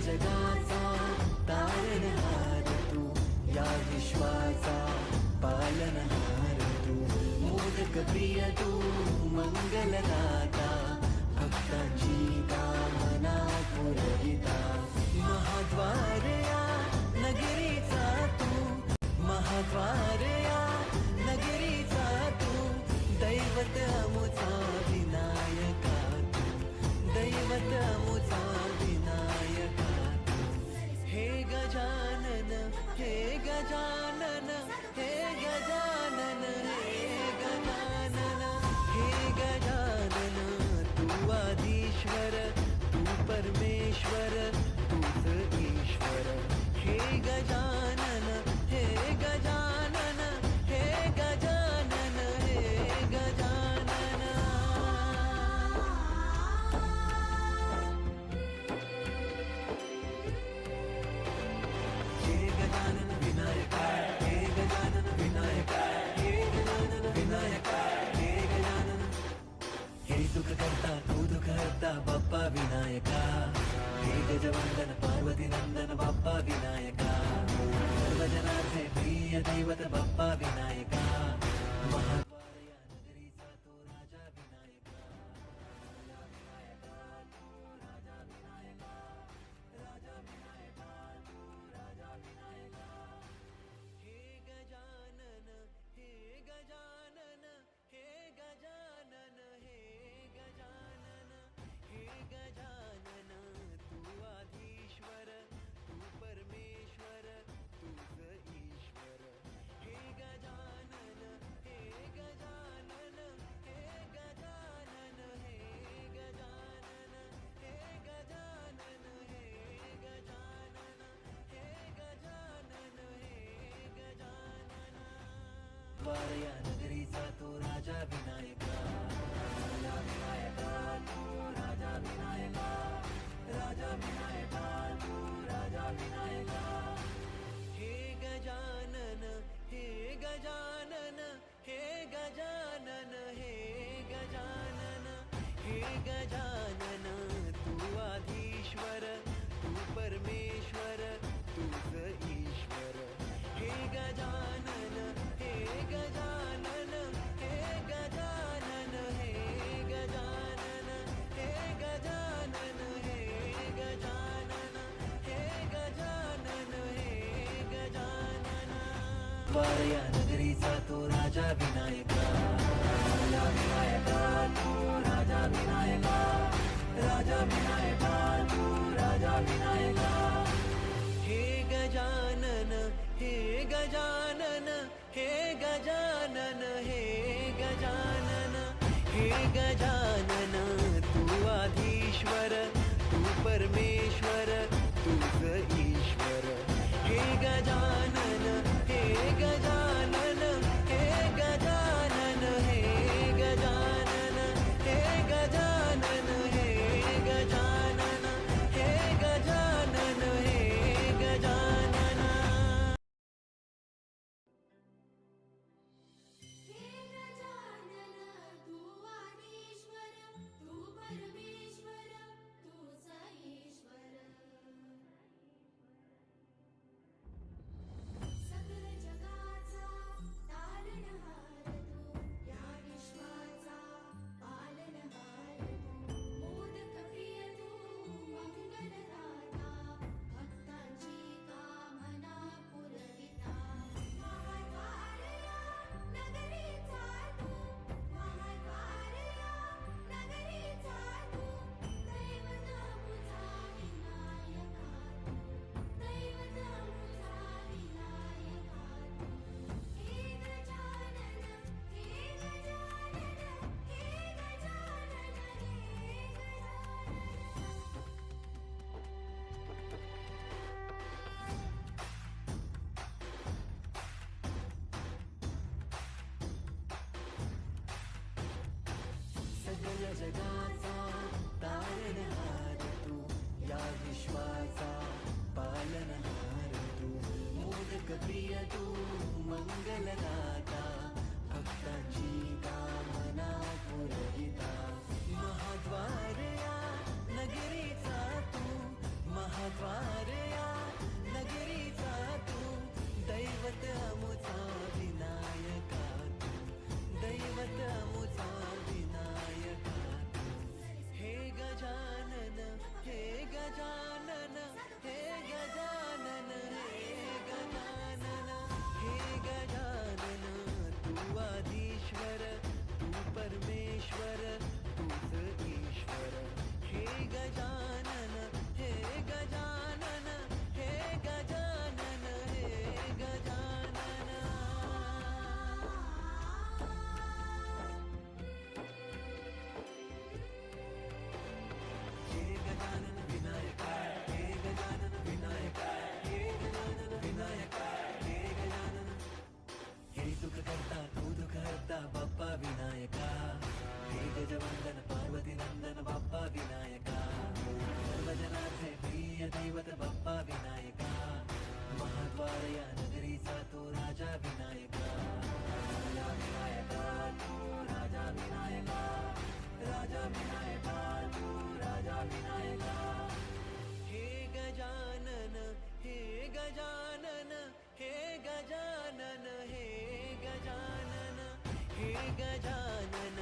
जगाचा तारणहार तू, या विश्वाचा पालनहार तू, मोदक प्रिय तू, मंगलदाता, भक्तांची कामना पुरविता, महाद्वार या नगरीचा तू, महाद्वार या नगरीचा तू, दैवत अमुचा विनायका तू, दैवत अमुचा विनायका तू, हे गजानन, हे गजानन, हे गजानन, हे गजानन, हे गजानन, तू आदिश्वर, तू परमेश्वर, तूच ईश्वर, हे गजानन, हे गजानन, हे गजानन, हे गजानन. हे गजानन विनायका, हे गजानन विनायका, हे गजानन विनायका, हे गजानन. हे सुख करता तू दुःख हरता बाप्पा विनायका, हे गजवंदन पार्वती नंदन बाप्पा विनायका, सर्वजनाचे प्रिय दैवत बाप्पा विनायका, महाद्वार या नगरीचा तो राजा विनायका, राजा विनायका तू, राजा विनायका, राजा विनायका तू, राजा विनायका. हे गजानन, हे गजानन, हे गजानन, हे गजानन, हे गजानन, तू आदिश्वर, तू परमेश्वर, तूच ईश्वर, हे गजानन, हे गजानन, हे गजानन, हे गजानन, हे गजानन, हे गजानन, हे गजानन, हे गजानन. द्वार या नगरीचा तो राजा विनायका, राजा विनायका तू, राजा विनायका, राजा विनायका तू, राजा विनायका. हे गजानन, हे गजानन, हे गजानन, हे गजानन, हे गजानन, तू आदिश्वर, तू परमेश्वर, तूच ईश्वर, हे गजानन, हे गजानन, हे गजानन, हे गजानन, हे गजानन, हे गजानन, हे गजानन, हे गजानन. द्वार या नगरीचा तो राजा विनायका, राजा विनायका तू, राजा विनायका, राजा विनायका तू, राजा विनायका. हे गजानन, हे गजानन, हे गजानन, हे गजानन, हे गजानन, तू आदिश्वर, तू परमेश्वर, तूच ईश्वर, हे गजानन, हे गजानन, हे गजानन, हे गजानन, हे गजानन, हे गजानन, हे गजानन, हे गजानन. हे गजानन, तू आदिश्वर, तू परमेश्वर, तूच ईश्वर, सकल जगाचा तारणहार तू, या विश्वाचा पालनहार तू, मोदक प्रिय तू, मंगलदाता, भक्तांची कामना पुरविता, महाद्वार या नगरीचा तू, महाद्वार या नगरीचा तू, दैवत अमुचा विनायका तू, दैवत अमुचा विनायका तू. हे गजानन, हे गजानन, हे गजानन, हे सगळ जगाचा तारणहार तू, या विश्वाचा पालनहार तू, मोदक प्रिय तू, मंगलदाता, भक्तांची कामना पुरविता, महाद्वार या नगरीचा तू, महाद्वार हे गजानन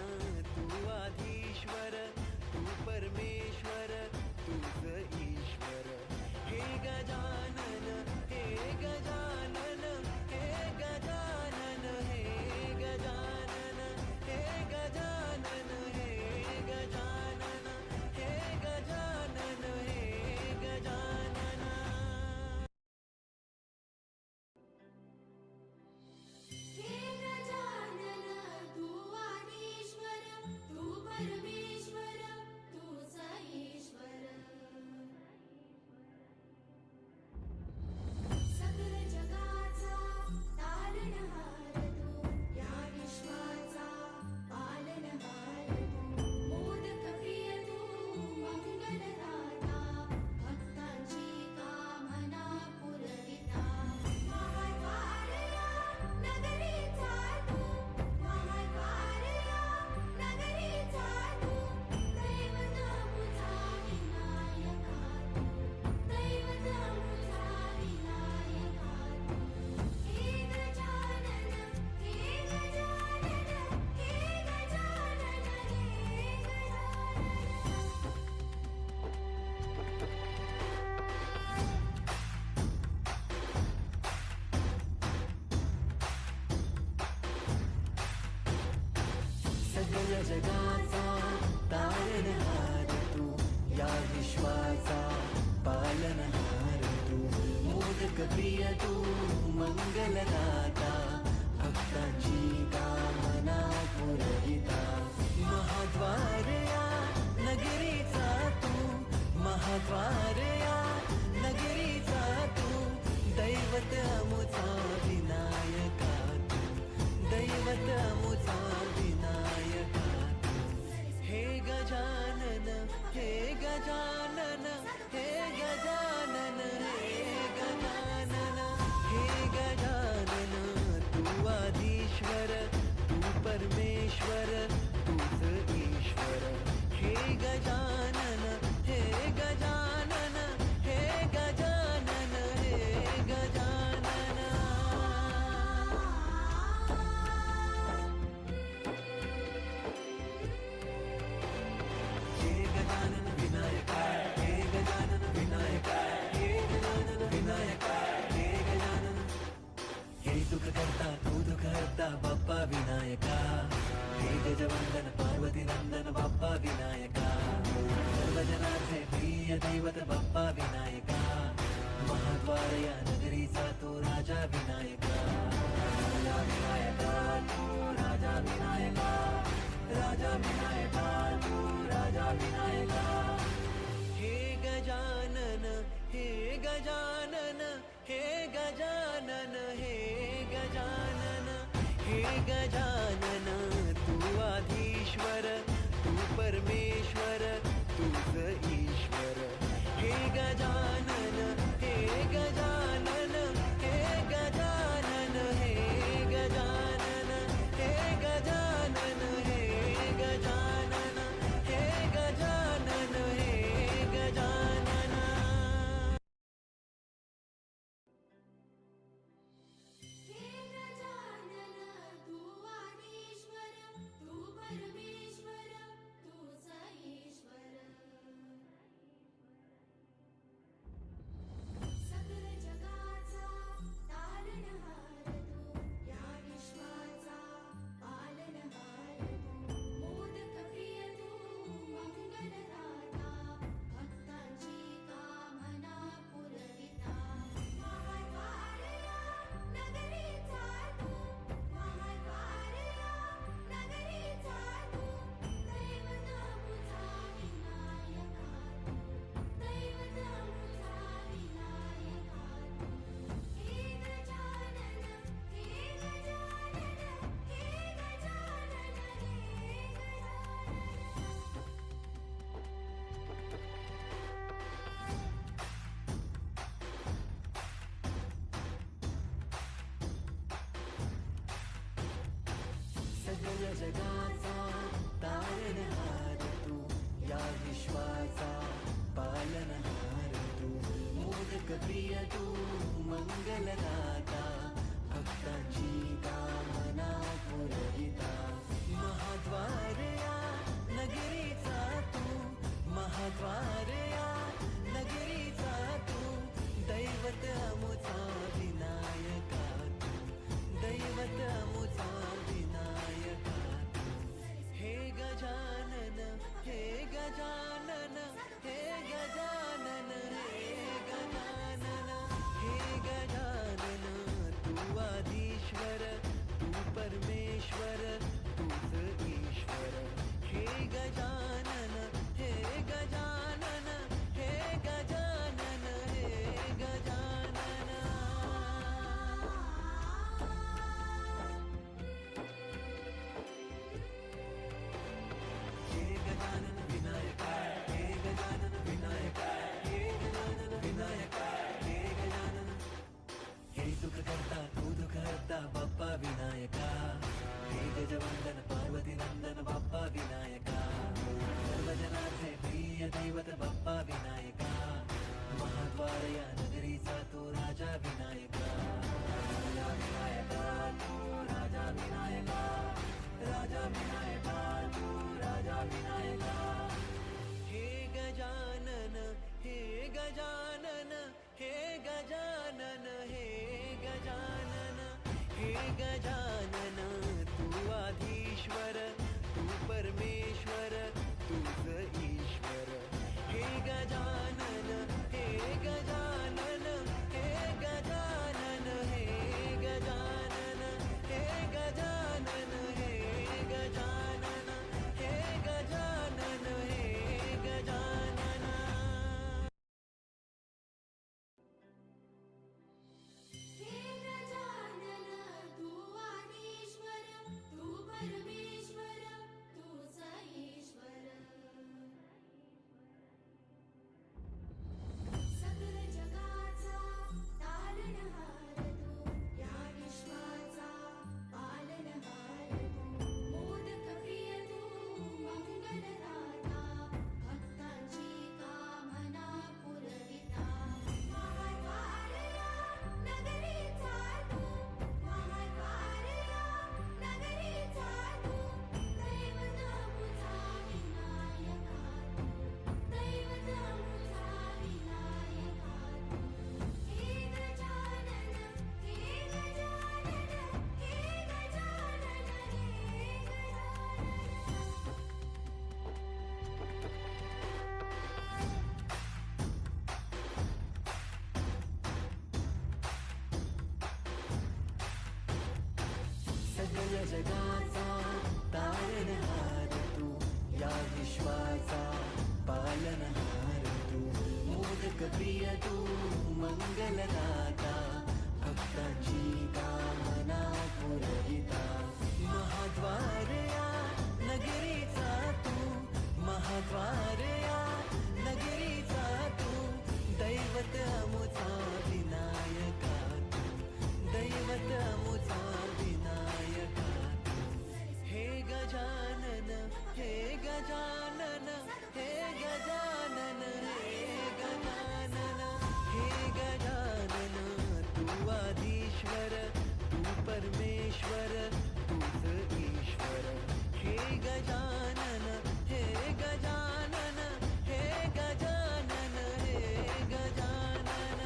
तू आधीश्वर तू परमेश्वर तूच ईश्वर हे गजानन हे गजानन हे गजानन हे गजानन हे गजानन हे गजानन हे गजानन हे गजानन हे गजानन तू आदिश्वर तू परमेश्वर तूच ईश्वर सकल जगाचा तारणहार तू या विश्वाचा पालनहार तू मोदक प्रिय तू मंगलदाता भक्तांची कामना पुरविता महाद्वारया नगरीचा तू महाद्वारया नगरीचा तू दैवत मुझा विनायका तू दैवत मुझा विनायका तू हे गजानन हे गजानन हे गजानन हे गजानन सगळ जगाचा तारणहार तू या विश्वाचा पालनहार तू मोदक प्रिय तू मंगलदाता भक्तांची कामना पुरविता महाद्वारया नगरीचा तू महाद्वारया नगरीचा तू दैवत अमुचा विनायका तू दैवत अमुचा विनायका तू हे गजानन हे गजानन हे गजानन हे गजानन हे गजानन तू आधीश्वर तू परमेश्वर तूच ईश्वर हे गजानन हे गजानन हे गजानन हे गजानन हे गजानन विनायका हे गजानन विनायका हे गजानन विनायका हे गजानन हे सुख करता तू दुःख हरता बाप्पा विनायका हे गजवंदन पार्वती नंदन बाप्पा विनायका सर्वजनांचे प्रिय दैवत बाप्पा विनायका महाद्वारया नगरीचा तो राजा विनायका राजा विनायका तू राजा विनायका राजा विनायका तू राजा विनायका हे गजानन हे गजानन हे गजानन हे गजानन हे गजानन तू आधीश्वर तू परमेश्वर तूच ईश्वर हे गजानन हे गजानन हे गजानन हे गजानन हे गजानन हे गजानन हे गजानन हे गजानन हे गजानन तू आदिश्वर तू परमेश्वर तूच ईश्वर सकल जगाचा तारणहार तू या विश्वाचा पालनहार तू मोदक प्रिय तू मंगलदाता भक्तांची कामना पुरविता महाद्वारया नगरीचा तू महाद्वारया नगरीचा तू दैवत मुझा विनायका तू दैवत मुझा विनायका तू हे गजानन हे गजानन हे गजानन सगळ जगाचा तारणहार तू या विश्वाचा पालनहार तू मोदक प्रिय तू मंगलदाता भक्तांची कामना पुरविता गजानन तू आधीश्वर तू परमेश्वर तूच ईश्वर. हे गजानन हे गजानन हे गजानन हे गजानन हे गजानन हे गजानन हे गजानन हे गजानन. हे गजानन तू आदिश्वर तू परमेश्वर तूच ईश्वर. सकल जगाचा तारणहार तू या विश्वाचा पालनहार तू. मोदक प्रिय तू मंगलदाता भक्तांची कामना पुरविता. महाद्वारया नगरीचा तू महाद्वारया नगरीचा तू. दैवत मुझा विनायका तू दैवत मुझा विनायका तू. हे गजानन हे गजानन हे गजानन हे गजानन. सगळ जगाचा तारणहार तू या विश्वाचा पालनहार तू. मोदक प्रिय तू मंगलदाता भक्तांची कामना पुरविता. महाद्वारया नगरीचा तू महाद्वारया नगरीचा तू. दैवत अमुचा विनायका तू दैवत अमुचा विनायका तू. हे गजानन हे गजानन हे गजानन हे गजानन हे गजानन तू आधीश्वर तू परमेश्वर तूच ईश्वर. हे गजानन हे गजानन हे गजानन हे गजानन.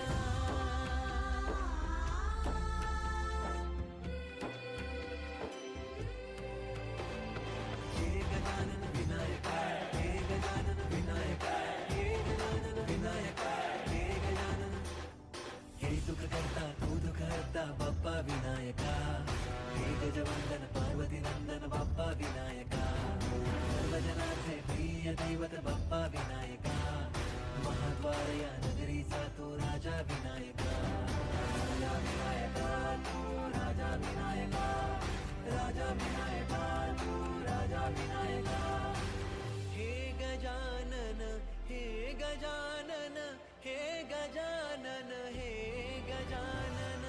हे गजानन विनायका हे गजानन विनायका हे गजानन विनायका हे गजानन. हे सुख करता तू दुःख हरता बाप्पा विनायका. हे गजवंदन पार्वती नंदन बाप्पा विनायका. सर्वजनांचे प्रिय दैवत बाप्पा विनायका. महाद्वारया नगरीचा तो राजा विनायका. राजा विनायका तू राजा विनायका. राजा विनायका तू राजा विनायका. हे गजानन हे गजानन हे गजानन हे गजानन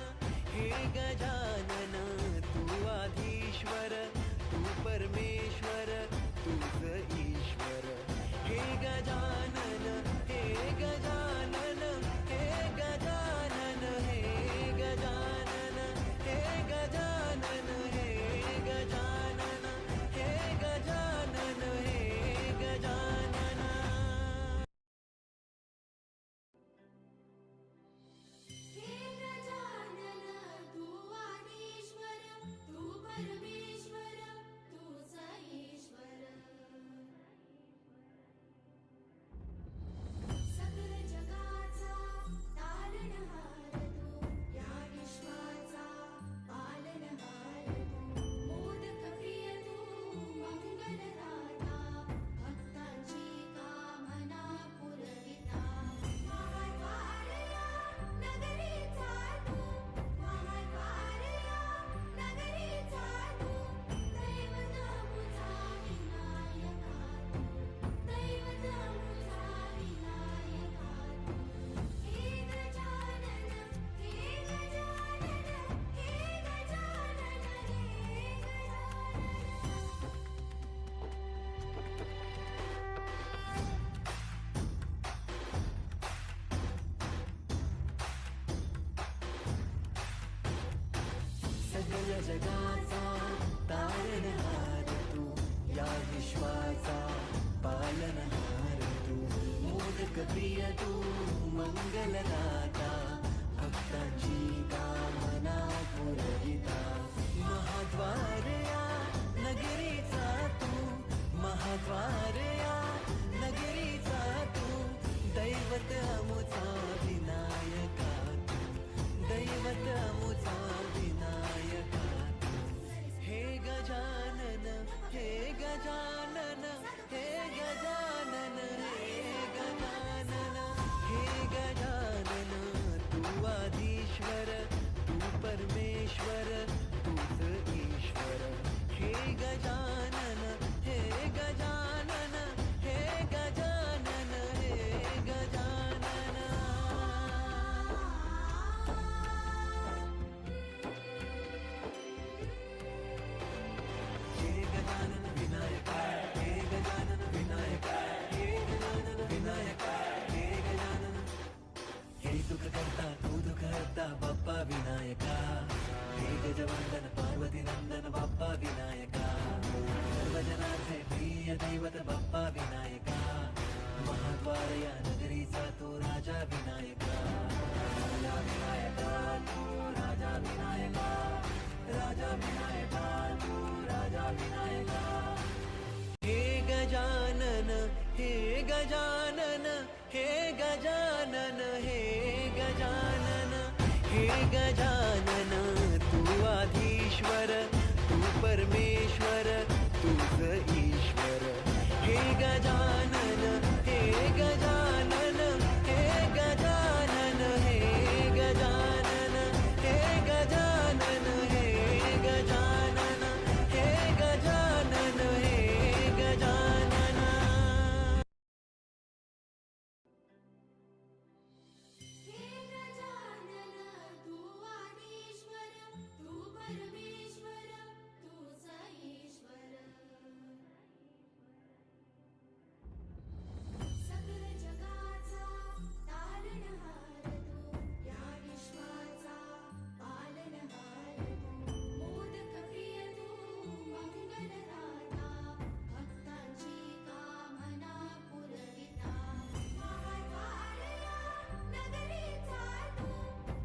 हे गजानन तू आधीश्वर तू परमेश्वर तूच ईश्वर. हे गजानन हे गजानन हे गजानन हे गजानन हे गजानन हे गजानन हे गजानन हे गजानन. हे गजानन तू आदिश्वर तू परमेश्वर तूच ईश्वर. सकल जगाचा तारणहार तू या विश्वाचा पालनहार तू. मोदक प्रिय तू मंगलदाता भक्तांची कामना पुरविता. महाद्वारया नगरीचा तू महाद्वारया नगरीचा तू. दैवत मुझा विनायका तू दैवत मुझा विनायका तू. हे गजानन हे गजानन हे गजानन हे गजानन. सगळ जगाचा तारणहार तू या विश्वाचा पालनहार तू. मोदक प्रिय तू मंगलदाता भक्तांची कामना पुरविता. प्रिय दैवत बाप्पा विनायका, महाद्वार या नगरीचा तो राजा विनायका. राजा विनायका तू राजा विनायका, राजा विनायका तू राजा विनायका. हे गजानन हे गजानन हे गजानन हे गजानन हे गजानन, तू आधीश्वर तू परमेश्वर तूच ईश्वर. हे गजानन हे गजानन हे गजानन हे गजानन हे गजानन हे गजानन हे गजानन हे गजानन. हे गजानन तू आदिश्वर तू परमेश्वर तूच ईश्वर. सकल जगाचा तारणहार तू, या विश्वाचा पालनहार तू. मोदक प्रिय तू मंगलदाता, भक्तांची कामना पुरविता. महाद्वार या नगरीचा तू,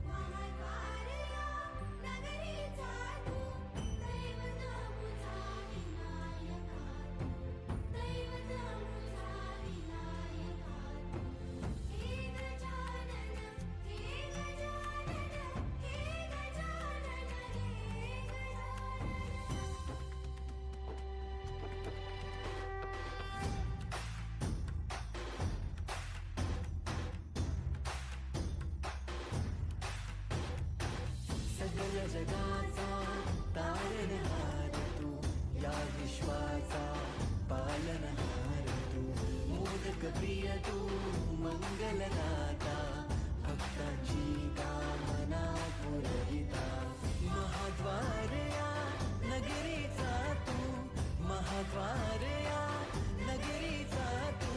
महाद्वार या नगरीचा तू. दैवत मुझा विनायका तू, दैवत मुझा विनायका तू. हे गजानन हे गजानन हे गजानन हे गजानन. सगळ जगाचा तारणहार तू, या विश्वाचा पालनहार तू. मोदक प्रिय तू मंगलदाता, भक्तांची कामना पुरविता. महाद्वार या नगरीचा तू, महाद्वार या नगरीचा तू.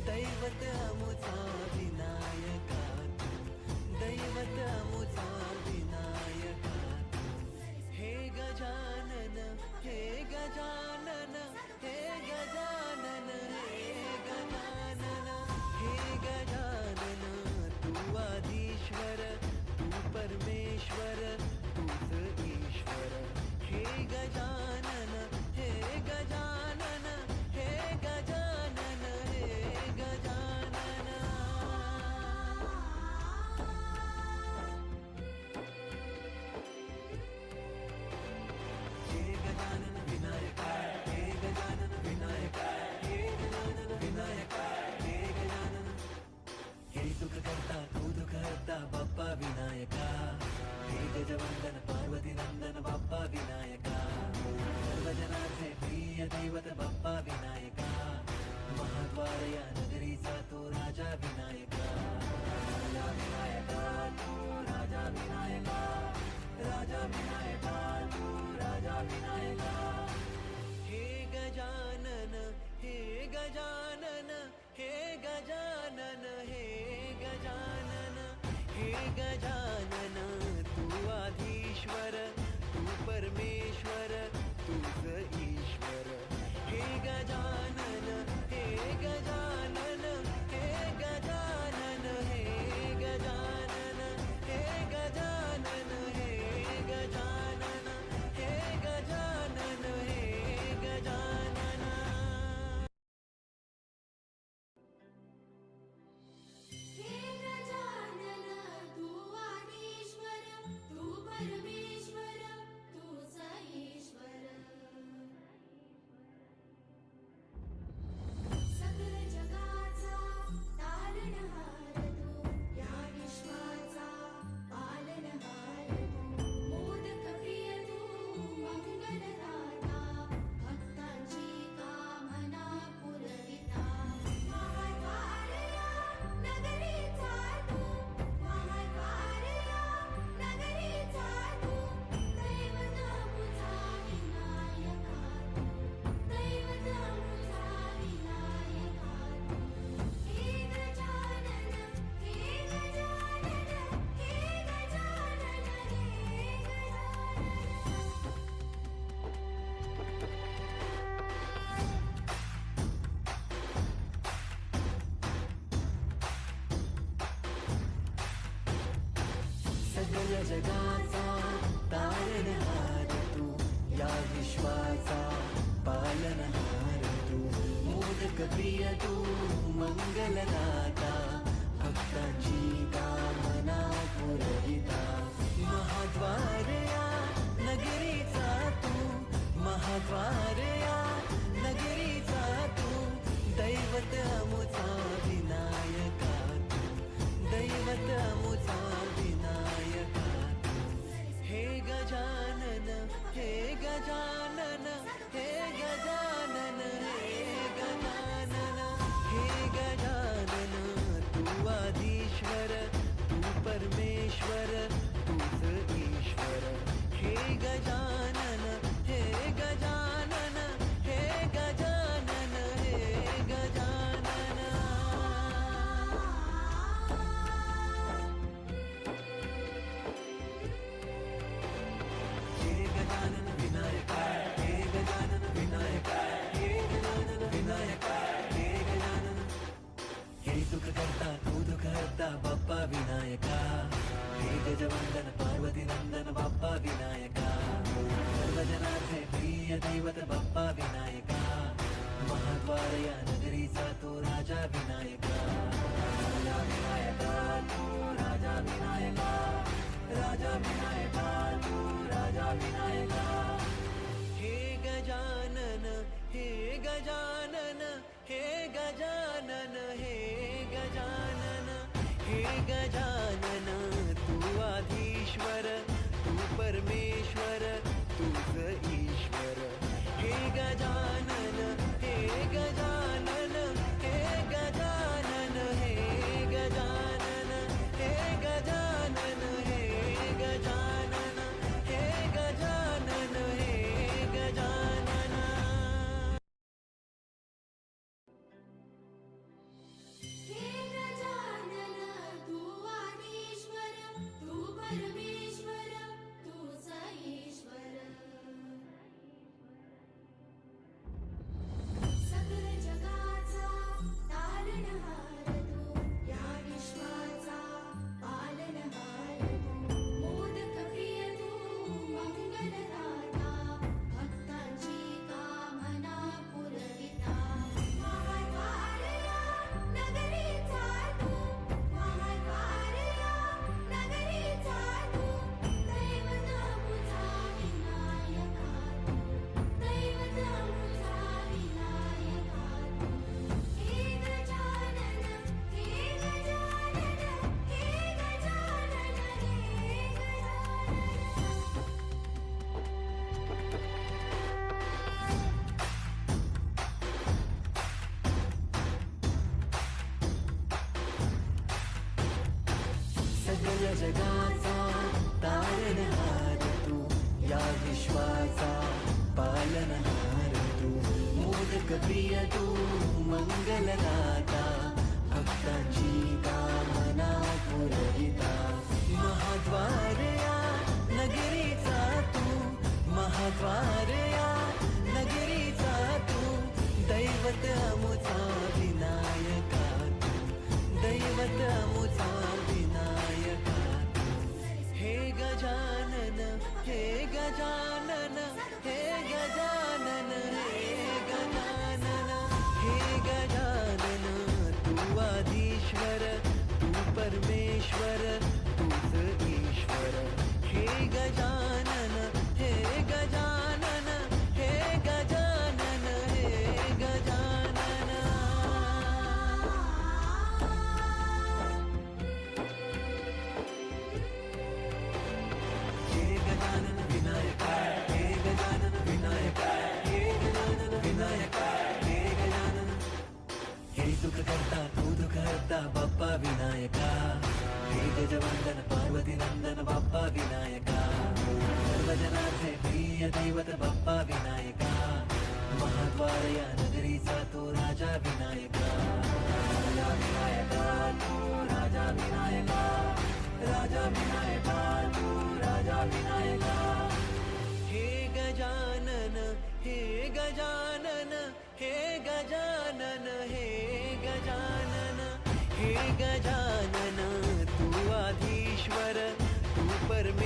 दैवत अमुचा विनायका तू, दैवत अमुचा विनायका तू. हे गजानन हे गजानन हे गजानन हे गजानन हे गजानन, तू आधीश्वर तू परमेश्वर तूच ईश्वर. हे गजानन हे गजानन हे गजानन हे गजानन. हे गजानन विनायका हे गजानन विनायका हे गजानन विनायका हे गजानन. हे सुख करता तू दुःख हरता बाप्पा विनायका. हे गजवंदन पार्वती नंदन बाप्पा विनायका. सर्वजनाचे प्रिय दैवत बाप्पा विनायका, महाद्वार या नगरीचा तो राजा विनायका. राजा विनायका तू राजा विनायका, राजा विनायका तू राजा विनायका. हे गजानन हे गजानन हे गजानन हे गजानन हे गजानन, तू आधीश्वर तू परमेश्वर तूच ईश्वर. हे गजानन हे गजानन हे गजानन हे गजानन हे गजानन हे गजानन हे गजानन हे गजानन. हे गजानन तू आदिश्वर तू परमेश्वर तूच ईश्वर. सकल सगळ्या जगाचा तारणहार तू, या विश्वाचा पालनहार तू, मोदक प्रिय तू, मंगलदाता, भक्तांची कामना पुरविता, महाद्वार या नगरीचा तू, महाद्वार या नगरीचा तू, दैवत अमुचा विनायका तू, दैवत अमुचा विनायका तू. हे गजानन, हे गजानन, हे गजानन, हे गजानन, हे गजानन, तू आधीश्वर, तू परमेश्वर, तूच ईश्वर. हे गजानन, हे गजानन, हे गजानन, हे गजानन. हे गजानन विनायका, हे गजानन विनायका, हे गजानन विनायका, हे गजानन. हे सुख करता तू दुःख हरता बाप्पा विनायका, हे गजवंदन पार्वती नंदन बाप्पा विनायका, सर्वजनाचे प्रिय दैवत बाप्पा विनायका, महाद्वार या नगरीचा तो राजा विनायका, राजा विनायका तू, राजा विनायका, राजा विनायका तू, राजा विनायका. हे गजानन, हे गजानन, हे गजानन, हे गजानन, हे गजानन, तू आधीश्वर, तू परमेश्वर, तूच ईश्वर. हे गजानन, हे गजानन, हे गजानन, हे गजानन, हे गजानन, हे गजानन, हे गजानन, हे गजानन. हे गजानन तू आदिश्वर, तू परमेश्वर, तूच ईश्वर. सकल जगाचा तारणहार तू, या विश्वाचा पालनहार तू, मोदक प्रिय तू, मंगलदाता, भक्तांची कामना पुरविता, महाद्वार या नगरीचा तू, महाद्वार या नगरीचा तू, दैवत अमुचा विनायका तू, दैवत अमुचा विनायका तू. हे गजानन, हे गजानन, हे गजानन, हे गजानन. सगळ्या जगाचा तारणहार तू, या विश्वाचा पालनहार तू, मोदक प्रिय तू, मंगलदाता, भक्तांची कामना पुरविता, महाद्वार या नगरीचा तू, महाद्वार या नगरीचा तू, दैवत अमुचा विनायका तू, दैवत अमुचा विनायका तू. हे गजानन, हे गजानन, हे गजानन, हे गजानन, हे गजानन, तू आधीश्वर, तू परमेश्वर, तूच ईश्वर. हे गजानन, हे गजानन, हे गजानन, हे गजानन. हे गजानन विनायका, हे गजानन विनायका, हे गजानन विनायका, हे गजानन. हे सुख करता तू दुःख हरता बाप्पा विनायका, हे गजवंदन पार्वती नंदन बाप्पा विनायका, सर्वजनाचे प्रिय दैवत बाप्पा विनायका, महाद्वार या नगरीचा तो राजा विनायका, राजा विनायका तू, राजा विनायका, राजा विनायका तू, राजा विनायका. हे गजानन, हे गजानन, हे गजानन, हे गजानन, हे गजानन, तू आधीश्वर, तू परमेश्वर.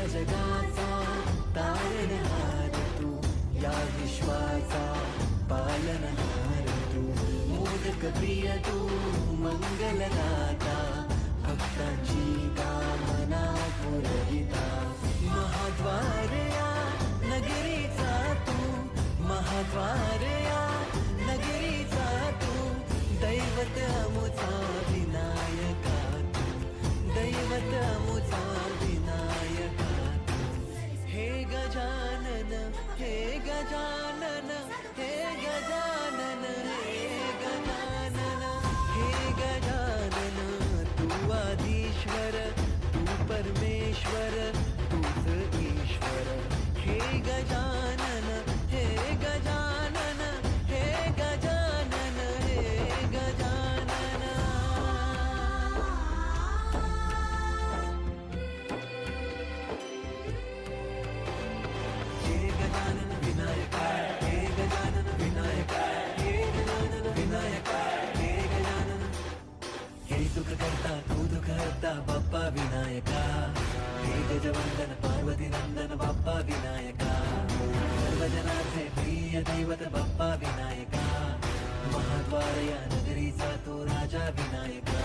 जगाचा तारणहार तू, या विश्वाचा पालनहार तू, मोदक प्रिय तू मंगलदाता, भक्तांची कामना पुरविता, महाद्वार या नगरीचा तू, महाद्वार या नगरीचा तू, दैवत अमुचा विनायका तू, दैवत अमुचा विनायका तू. हे गजानन हे गजानन हे गजानन हे गजानन हे गजानन, तू आदिश्वर तू परमेश्वर तूच ईश्वर. हे गजानन हे गजानन हे गजानन हे गजानन. हे गजानन विनायका, हे गजानन विनायका, हे गजानन विनायका, हे गजानन. हे सुख करता तू दुःख हरता बाप्पा विनायका, हे गजवंदन पार्वती नंदन बाप्पा विनायका, सर्वजनाचे प्रिय दैवत बाप्पा विनायका, महाद्वार या नगरीचा तो राजा विनायका.